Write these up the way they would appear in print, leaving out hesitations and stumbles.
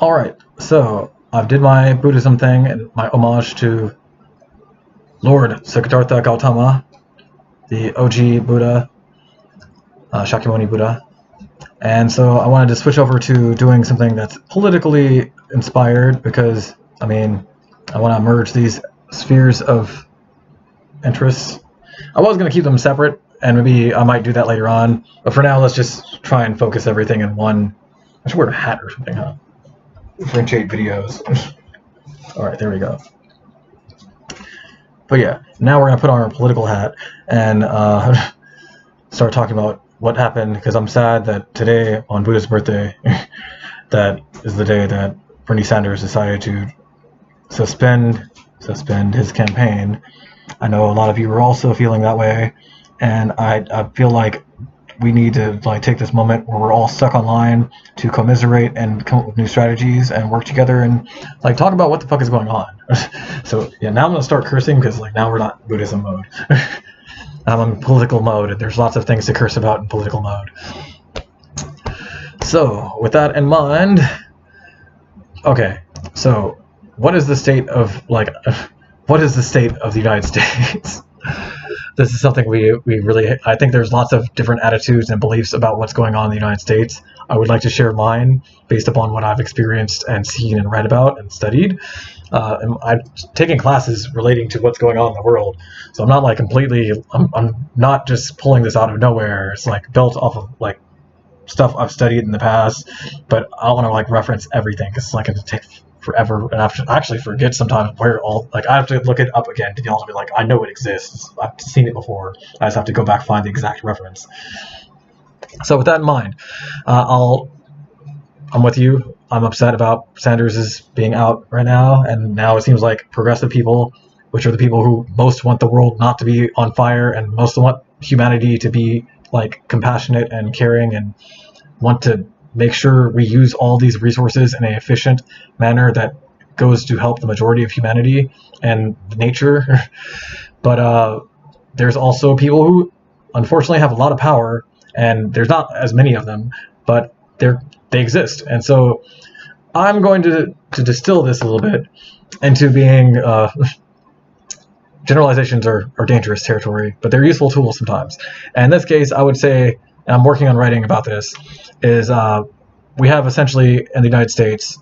Alright, so I did my Buddhism thing and my homage to Lord Siddhartha Gautama, the OG Buddha, Shakyamuni Buddha. And so I wanted to switch over to doing something that's politically inspired because, I mean, I want to merge these spheres of interests. I was going to keep them separate, and maybe I might do that later on. But for now, let's just try and focus everything in one. I should wear a hat or something, huh? Differentiate videos. Alright, there we go. But yeah, now we're going to put on our political hat and start talking about what happened, because I'm sad that today, on Buddha's birthday, that is the day that Bernie Sanders decided to suspend his campaign. I know a lot of you are also feeling that way, and I feel like we need to take this moment where we're all stuck online to commiserate and come up with new strategies and work together and talk about what the fuck is going on. So yeah, now I'm gonna start cursing because now we're not in Buddhism mode. I'm in political mode, and there's lots of things to curse about in political mode. So with that in mind, okay, so what is the state of the United States? This is something we really, I think there's lots of different attitudes and beliefs about what's going on in the United States. I would like to share mine based upon what I've experienced and seen and read about and studied. And I've taken classes relating to what's going on in the world, so I'm not I'm not just pulling this out of nowhere. It's built off of stuff I've studied in the past, but I want to reference everything because it's going to take forever, and I have to actually forget sometimes where all I have to look it up again to be able to be I know it exists. I've seen it before. I just have to go back, find the exact reference. So with that in mind, I'm with you. I'm upset about Sanders' being out right now, and now it seems like progressive people, which are the people who most want the world not to be on fire and most want humanity to be compassionate and caring and want to make sure we use all these resources in an efficient manner that goes to help the majority of humanity and nature. But there's also people who unfortunately have a lot of power, and there's not as many of them, but they exist. And so I'm going to distill this a little bit into being generalizations are dangerous territory, but they're useful tools sometimes. And in this case, I would say, and I'm working on writing about this, is we have essentially in the United States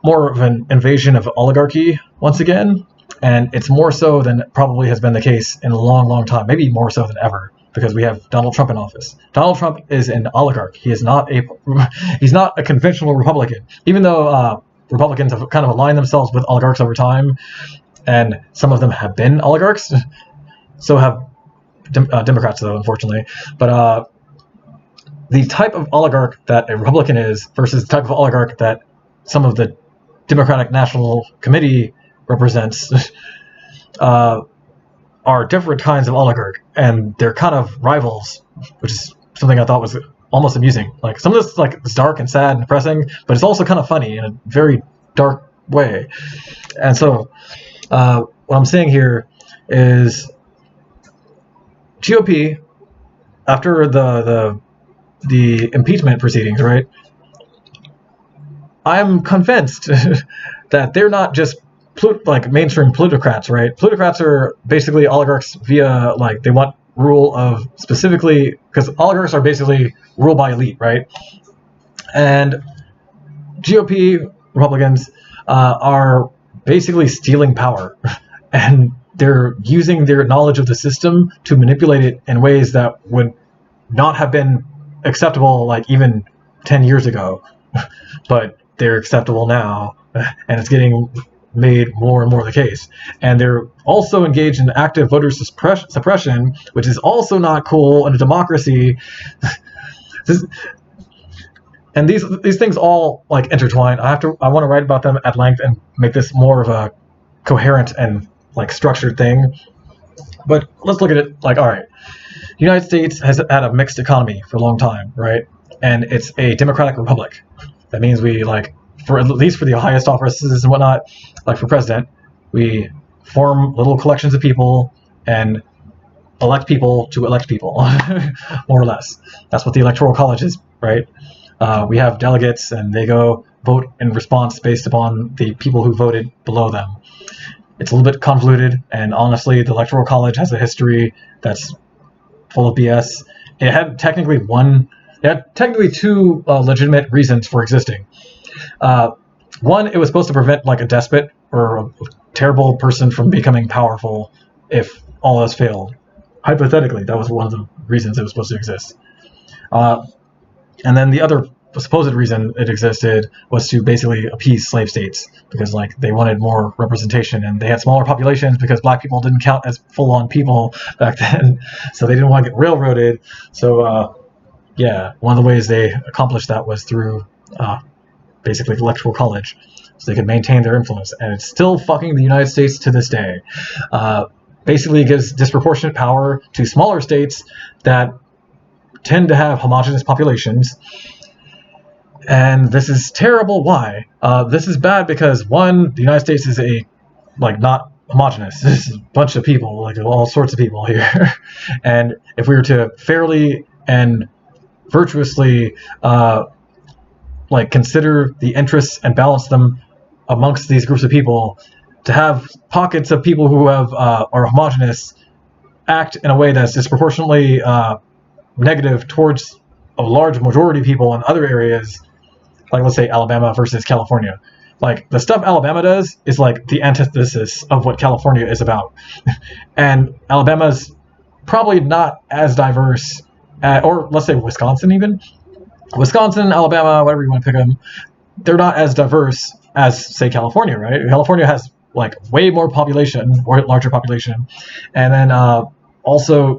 more of an invasion of oligarchy once again, and it's more so than probably has been the case in a long, long time, maybe more so than ever, because we have Donald Trump in office. Donald Trump is an oligarch. He's not a conventional Republican, even though Republicans have kind of aligned themselves with oligarchs over time, and some of them have been oligarchs. So have Democrats, though, unfortunately. But the type of oligarch that a Republican is versus the type of oligarch that some of the Democratic National Committee represents are different kinds of oligarch, and they're kind of rivals, which is something I thought was almost amusing. Some of this is dark and sad and depressing, but it's also kind of funny in a very dark way. And so what I'm saying here is GOP, after the impeachment proceedings, right? I'm convinced that they're not just mainstream plutocrats, right? Plutocrats are basically oligarchs via they want rule of specifically, because oligarchs are basically ruled by elite, right? And GOP Republicans are basically stealing power, and they're using their knowledge of the system to manipulate it in ways that would not have been acceptable even 10 years ago, but they're acceptable now, and it's getting made more and more the case. And they're also engaged in active voter suppression, which is also not cool in a democracy. And these things all intertwine. I want to write about them at length and make this more of a coherent and structured thing. But let's look at it all right. The United States has had a mixed economy for a long time, right? And it's a democratic republic. That means we for at least for the highest offices and whatnot, for president, we form little collections of people and elect people to elect people, more or less. That's what the Electoral College is, right? We have delegates, and they go vote in response based upon the people who voted below them. It's a little bit convoluted, and honestly, the Electoral College has a history that's full of BS. It had technically two legitimate reasons for existing. One, it was supposed to prevent like a despot or a terrible person from becoming powerful if all else failed. Hypothetically, that was one of the reasons it was supposed to exist. And then the other supposed reason it existed was to basically appease slave states, because like they wanted more representation, and they had smaller populations because black people didn't count as full-on people back then, so they didn't want to get railroaded. So one of the ways they accomplished that was through basically the Electoral College, so they could maintain their influence. And it's still fucking the United States to this day. Basically gives disproportionate power to smaller states that tend to have homogenous populations. And this is terrible. Why? This is bad because, one, the United States is not homogenous. This is a bunch of people, like all sorts of people here. And if we were to fairly and virtuously consider the interests and balance them amongst these groups of people, to have pockets of people who are homogenous act in a way that's disproportionately negative towards a large majority of people in other areas, like let's say Alabama versus California. Like the stuff Alabama does is like the antithesis of what California is about. And Alabama's probably not as diverse, or let's say Wisconsin even. Wisconsin, Alabama, whatever you want to pick them, they're not as diverse as, say, California, right? California has like way more population, or larger population. And then also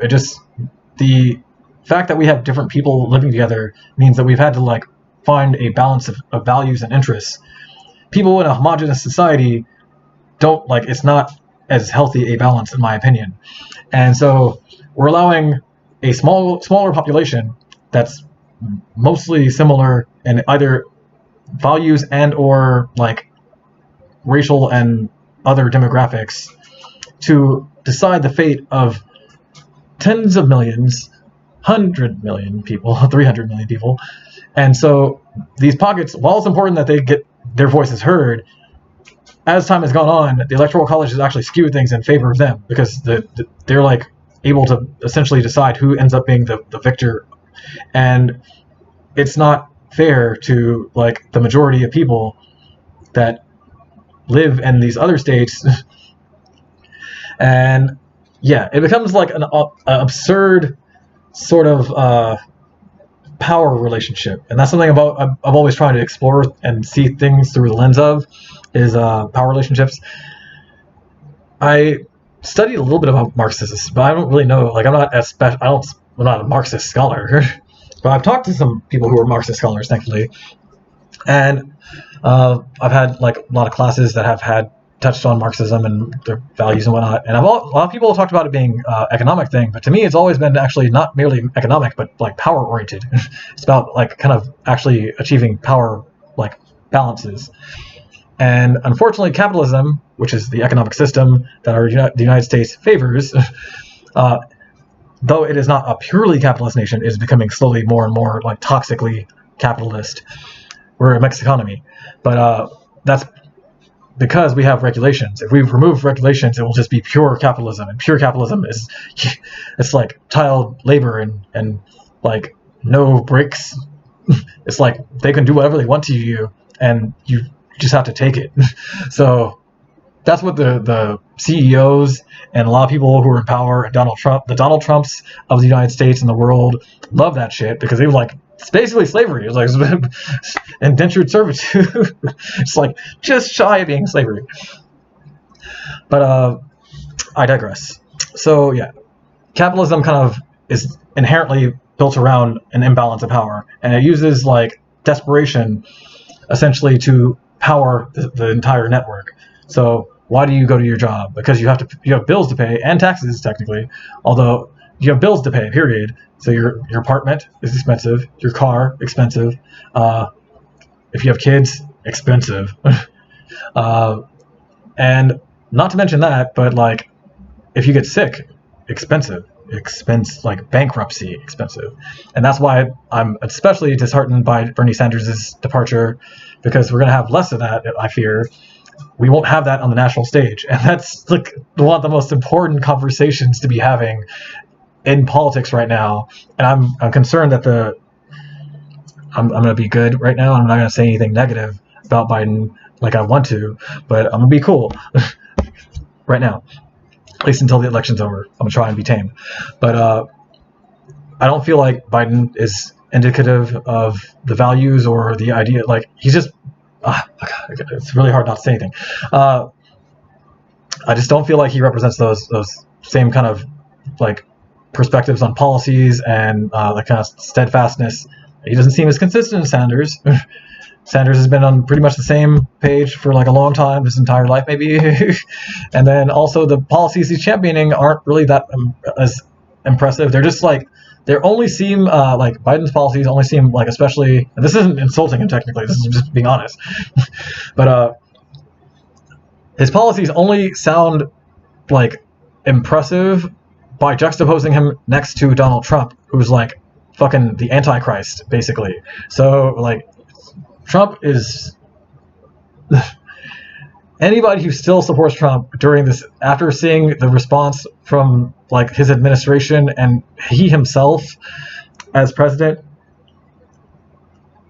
the fact that we have different people living together means that we've had to like find a balance of values and interests. People in a homogenous society it's not as healthy a balance, in my opinion. And so we're allowing a smaller population that's mostly similar in either values and or like racial and other demographics to decide the fate of tens of millions, 100 million people, 300 million people. And so these pockets, while it's important that they get their voices heard, as time has gone on, the Electoral College has actually skewed things in favor of them, because they're like able to essentially decide who ends up being the victor. And it's not fair to like the majority of people that live in these other states. And yeah, it becomes like an absurd sort of power relationship. And that's something I've always tried to explore and see things through the lens of, is power relationships. I studied a little bit about Marxists, but I don't really know, like I'm not a Marxist scholar. But I've talked to some people who are Marxist scholars, thankfully, and I've had like a lot of classes that have touched on Marxism and their values and whatnot. And a lot of people have talked about it being economic thing, but to me, it's always been actually not merely economic, but like power oriented. It's about like kind of actually achieving power like balances. And unfortunately, capitalism, which is the economic system that the United States favors, though it is not a purely capitalist nation, is becoming slowly more and more like toxically capitalist. We're a mixed economy, but that's because we have regulations. If we remove regulations, it will just be pure capitalism, and pure capitalism it's like child labor and like no breaks. It's like they can do whatever they want to you, and you just have to take it. So that's what the CEOs and a lot of people who are in power, and the Donald Trumps of the United States and the world, love that shit, because they were like, it's basically slavery. It's like indentured servitude. It's like just shy of being slavery. But I digress. So yeah, capitalism kind of is inherently built around an imbalance of power, and it uses like desperation essentially to power the entire network. So why do you go to your job? Because you have bills to pay and taxes, technically, although you have bills to pay, period. So your apartment is expensive, your car expensive, if you have kids, expensive. And not to mention that, but like if you get sick, expensive. bankruptcy expensive. And that's why I'm especially disheartened by Bernie Sanders' departure, because we're going to have less of that, I fear. We won't have that on the national stage. And that's like one of the most important conversations to be having in politics right now. And I'm concerned that I'm going to be good right now. I'm not going to say anything negative about Biden like I want to, but I'm going to be cool right now, at least until the election's over. I'm going to try and be tame. But I don't feel like Biden is indicative of the values or the idea. Like, he's just, it's really hard not to say anything. I just don't feel like he represents those same kind of like perspectives on policies and the kind of steadfastness. He doesn't seem as consistent as Sanders. Sanders has been on pretty much the same page for like a long time, his entire life maybe. And then also the policies he's championing aren't really that as impressive. They're just like, they only seem like Biden's policies only seem like, especially, and this isn't insulting him technically, this is just being honest. But his policies only sound like impressive by juxtaposing him next to Donald Trump, who's like fucking the Antichrist, basically. So like, Trump is anybody who still supports Trump during this, after seeing the response from like his administration and he himself as president,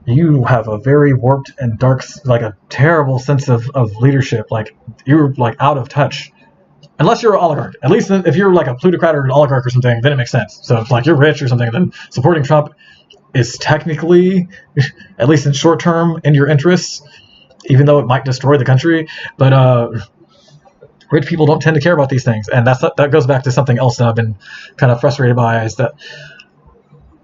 you have a very warped and dark, like a terrible sense of leadership. Like, you're like out of touch. Unless you're an oligarch. At least if you're like a plutocrat or an oligarch or something, then it makes sense. So if like you're rich or something, then supporting Trump is technically, at least in short term, in your interests, even though it might destroy the country. But rich people don't tend to care about these things. And that goes back to something else that I've been kind of frustrated by, is that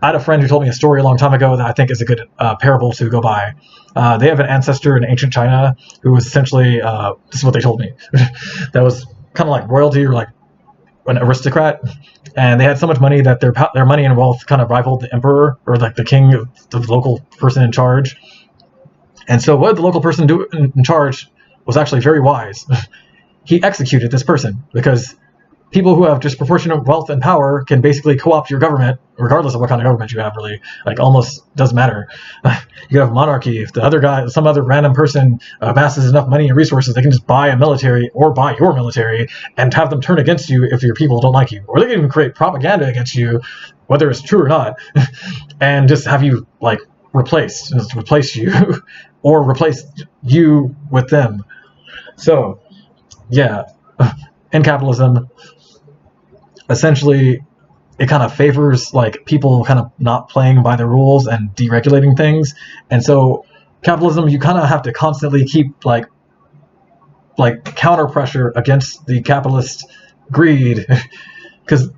I had a friend who told me a story a long time ago that I think is a good parable to go by. They have an ancestor in ancient China who was essentially, this is what they told me, that was kind of like royalty or like an aristocrat, and they had so much money that their money and wealth kind of rivaled the emperor or like the king, the local person in charge. And so what did the local person do in charge was actually very wise. He executed this person, because people who have disproportionate wealth and power can basically co-opt your government, regardless of what kind of government you have, really. Like, almost doesn't matter. You have monarchy. If the other guy, some other random person amasses enough money and resources, they can just buy a military or buy your military and have them turn against you if your people don't like you. Or they can even create propaganda against you, whether it's true or not, and just have you, like, replace you, or replace you with them. So, yeah, in capitalism, essentially, it kind of favors like people kind of not playing by the rules and deregulating things. And so capitalism, you kind of have to constantly keep like counter pressure against the capitalist greed, because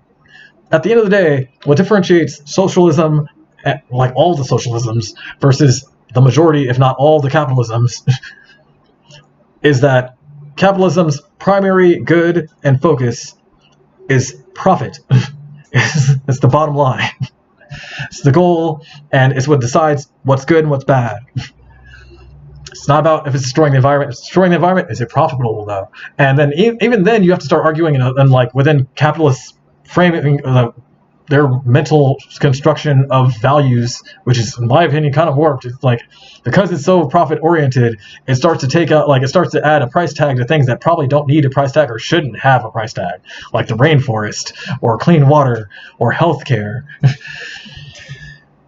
at the end of the day, what differentiates socialism, like all the socialisms, versus the majority, if not all the capitalisms, is that capitalism's primary good and focus is profit. It's the bottom line. It's the goal, and it's what decides what's good and what's bad. It's not about if it's destroying the environment. If it's destroying the environment, is it profitable though? And then even then, you have to start arguing and like within capitalist framing, their mental construction of values, which is, in my opinion, kind of warped. It's like, because it's so profit oriented, it starts to add a price tag to things that probably don't need a price tag or shouldn't have a price tag, like the rainforest or clean water or healthcare.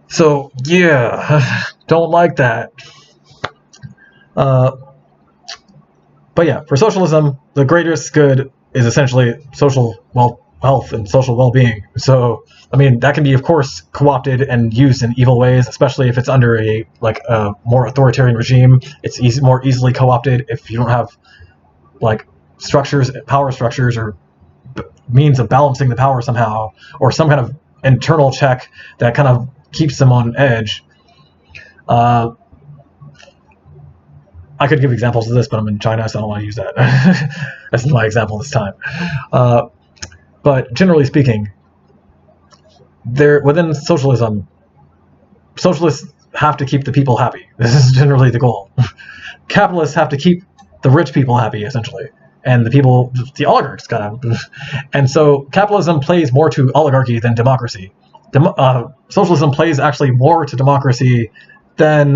So yeah, don't like that. But yeah, for socialism, the greatest good is essentially social health and social well-being. So, I mean, that can be, of course, co-opted and used in evil ways, especially if it's under a more authoritarian regime. It's more easily co-opted if you don't have like power structures, or means of balancing the power somehow, or some kind of internal check that kind of keeps them on edge. I could give examples of this, but I'm in China, so I don't want to use that. That's my example this time. But generally speaking, within socialism, socialists have to keep the people happy. This is generally the goal. Capitalists have to keep the rich people happy, essentially. and the oligarchs kind of. And so capitalism plays more to oligarchy than democracy. Socialism plays actually more to democracy than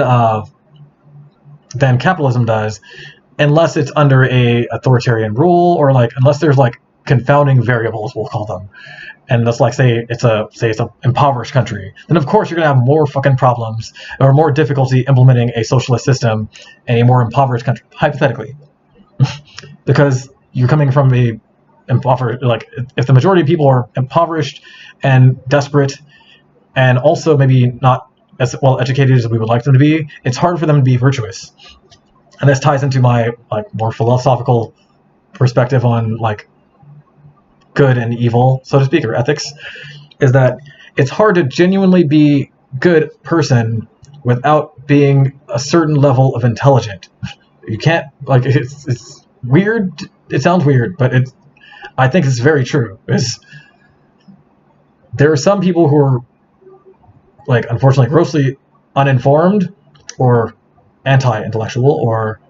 capitalism does, unless it's under a authoritarian rule, or like unless there's like confounding variables, we'll call them. And that's like, say it's a impoverished country, then of course you're gonna have more fucking problems or more difficulty implementing a socialist system in a more impoverished country, hypothetically, because you're coming from a impoverished, like if the majority of people are impoverished and desperate, and also maybe not as well educated as we would like them to be, it's hard for them to be virtuous. And this ties into my like more philosophical perspective on like good and evil, so to speak, or ethics, is that it's hard to genuinely be good person without being a certain level of intelligent. You can't, like, it's weird. It sounds weird, but I think it's very true. There are some people who are, like, unfortunately, grossly uninformed or anti-intellectual or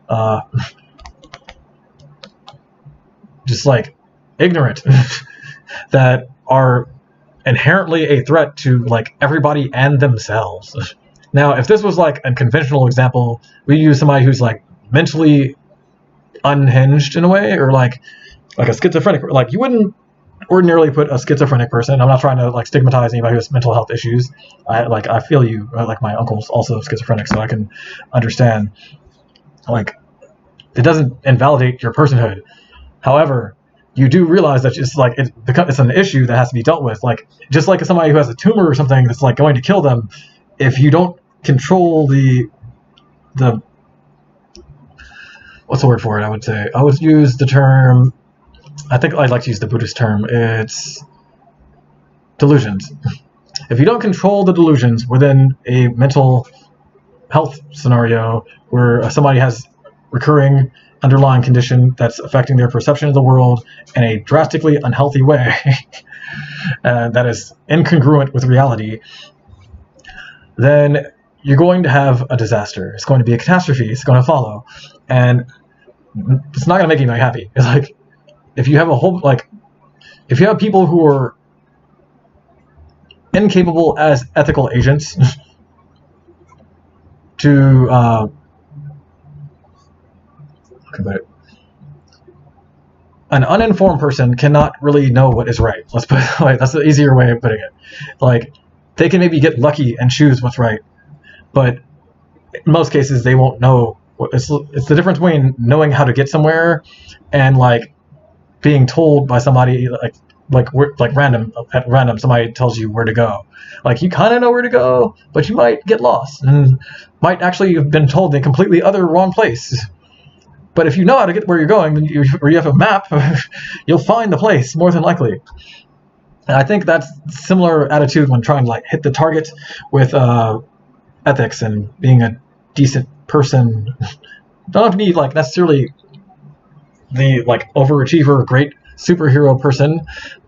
just like ignorant that are inherently a threat to like everybody and themselves. Now, if this was like a conventional example, we use somebody who's like mentally unhinged in a way, or like a schizophrenic. Like you wouldn't ordinarily put a schizophrenic person. I'm not trying to like stigmatize anybody who has mental health issues. I feel you. Like my uncle's also schizophrenic, so I can understand. Like it doesn't invalidate your personhood. However, you do realize that it's an issue that has to be dealt with. Like just like somebody who has a tumor or something that's like going to kill them, if you don't control the what's the word for it? I would use the term. I think I'd like to use the Buddhist term. It's delusions. If you don't control the delusions within a mental health scenario where somebody has recurring underlying condition that's affecting their perception of the world in a drastically unhealthy way that is incongruent with reality, then you're going to have a disaster. It's going to be a catastrophe. It's going to follow. And it's not going to make anybody happy. It's like, if you have people who are incapable as ethical agents to an uninformed person cannot really know what is right. Let's put it like that's the easier way of putting it. Like they can maybe get lucky and choose what's right, but in most cases they won't know. It's the difference between knowing how to get somewhere and like being told by somebody at random somebody tells you where to go. Like you kind of know where to go, but you might get lost and might actually have been told the completely other wrong place. But if you know how to get where you're going, or you have a map, you'll find the place more than likely. And I think that's similar attitude when trying to like hit the target with ethics and being a decent person. Don't have to be like necessarily the like overachiever, great superhero person,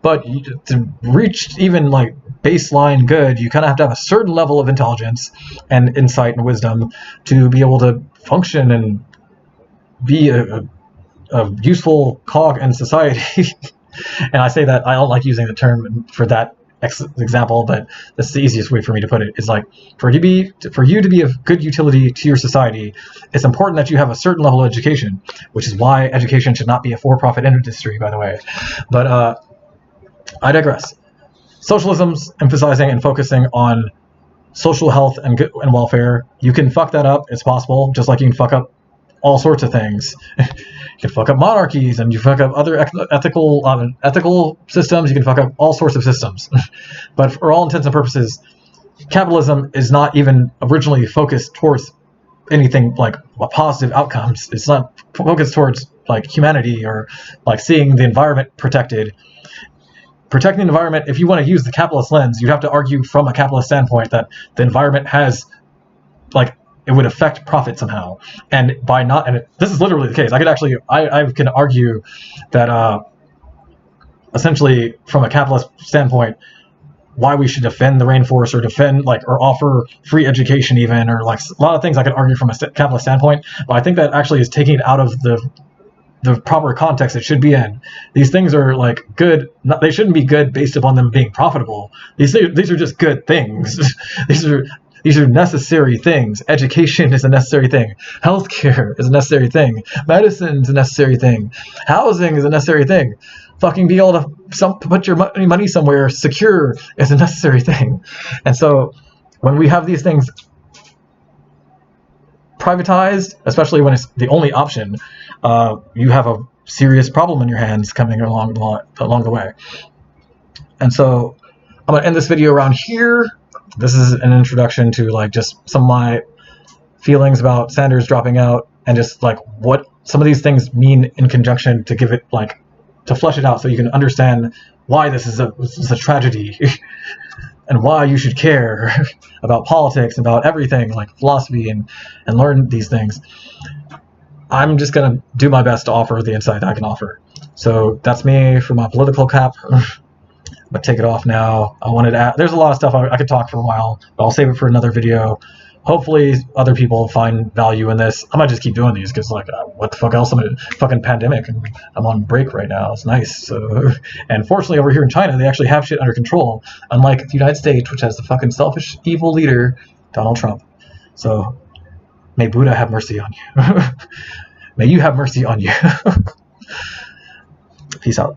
but to reach even like baseline good, you kind of have a certain level of intelligence and insight and wisdom to be able to function and be a useful cog in society. And I say that I don't like using the term for that example, but that's the easiest way for me to put it. It's like for you to be of good utility to your society, it's important that you have a certain level of education, which is why education should not be a for-profit industry, by the way. But I digress. Socialism's emphasizing and focusing on social health and welfare. You can fuck that up. It's possible, just like you can fuck up all sorts of things. You can fuck up monarchies, and you fuck up other ethical systems. You can fuck up all sorts of systems. But for all intents and purposes, capitalism is not even originally focused towards anything like positive outcomes. It's not focused towards like humanity or like seeing the environment protected. Protecting the environment, if you want to use the capitalist lens, you have to argue from a capitalist standpoint that the environment has like it would affect profit somehow, and by not, and this is literally the case. I can argue that essentially from a capitalist standpoint, why we should defend the rainforest or or offer free education even, or like a lot of things I could argue from a capitalist standpoint. But I think that actually is taking it out of the the proper context it should be in. These things are like good. They shouldn't be good based upon them being profitable. These are just good things. These are necessary things. Education is a necessary thing. Healthcare is a necessary thing. Medicine is a necessary thing. Housing is a necessary thing. Fucking be able to put your money somewhere secure is a necessary thing. And so when we have these things privatized, especially when it's the only option, you have a serious problem in your hands coming along the way. And so I'm going to end this video around here. This is an introduction to like just some of my feelings about Sanders dropping out, and just like what some of these things mean in conjunction, to give it like, to flesh it out so you can understand why this is a tragedy and why you should care about politics, about everything like philosophy, and learn these things. I'm just going to do my best to offer the insight I can offer. So that's me for my political cap. But take it off now. I wanted to add, there's a lot of stuff I could talk for a while, but I'll save it for another video. Hopefully other people find value in this. I might just keep doing these because like, what the fuck else? I'm in a fucking pandemic and I'm on break right now. It's nice. So, and fortunately over here in China, they actually have shit under control, unlike the United States, which has the fucking selfish, evil leader, Donald Trump. So may Buddha have mercy on you. May you have mercy on you. Peace out.